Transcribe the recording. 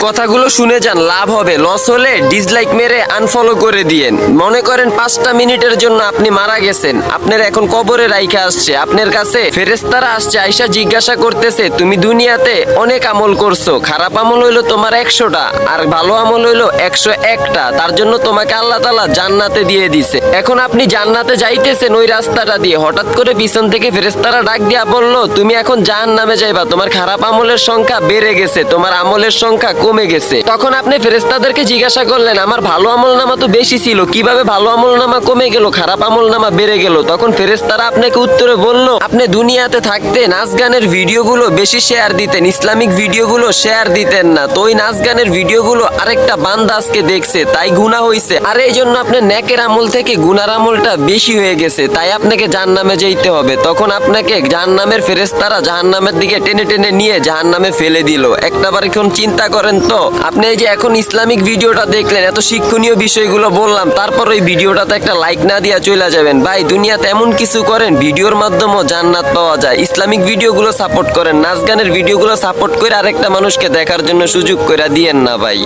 কথাগুলো শুনে যান, লাভ হবে। লস হলে ডিসলাইক মেরে আনফলো করে দিয়েন। মনে করেন 5টা মিনিটের জন্য আপনি মারা গেছেন, আপনার এখন কবরে রাইখা আসছে, আপনার কাছে ফেরেশতারা আসছে, আইসা জিজ্ঞাসা করতেছে তুমি দুনিয়াতে অনেক আমল করছো, খারাপ আমল হইলো তোমার 100টা আর ভালো আমল হইলো 101টা, তার জন্য তোমাকে আল্লাহ তাআলা জান্নাতে দিয়ে দিছে। এখন আপনি জান্নাতে যাইতেছেন ওই রাস্তাটা দিয়ে, হঠাৎ করে পিছন থেকে ফেরেশতারা ডাক দিয়া বললো তুমি এখন জাহান্নামে যাইবা, তোমার খারাপ আমলের সংখ্যা বেড়ে গেছে, তোমার আমলের সংখ্যা কমে গেছে। তখন আপনি ফেরেশতাদেরকে জিজ্ঞাসা করলেন আমার ভালো আমল নামা তো বেশি ছিল, কিভাবে ভালো আমল নামা কমে গেল, খারাপ আমল নামা বেড়ে গেল? তখন ফেরেশতারা আপনাকে উত্তরে বলল আপনি দুনিয়াতে থাকতে নাচ গানের ভিডিওগুলো বেশি শেয়ার দিতেন, ইসলামিক ভিডিওগুলো শেয়ার দিতেন না, তো ওই নাচ গানের ভিডিওগুলো আরেকটা বান্দা আজকে দেখছে, তাই গুনাহ হইছে, আর এই জন্য আপনার নেকের আমল থেকে গুনার আমলটা বেশি হয়ে গেছে, তাই আপনাকে জাহান্নামে যেতে হবে। তখন আপনাকে জাহান্নামের ফেরেশতারা জাহান্নামের দিকে টেনে টেনে নিয়ে জাহান্নামে ফেলে দিল। একটাবার এখন চিন্তা করেন তো, আপনি এই যে এখন ইসলামিক ভিডিওটা দেখলেন, এত শিক্ষণীয় বিষয়গুলো বললাম, তারপর ওই ভিডিওটাতে একটা লাইক না দিয়া চলে যাবেন। ভাই দুনিয়াতে এমন কিছু করেন ভিডিওর মাধ্যমেও জান্নাত পাওয়া যায়। ইসলামিক ভিডিওগুলো সাপোর্ট করেন, নাচ গানের ভিডিওগুলো সাপোর্ট করে আরেকটা মানুষকে দেখার জন্য সুযোগ করে দিয়েন না ভাই।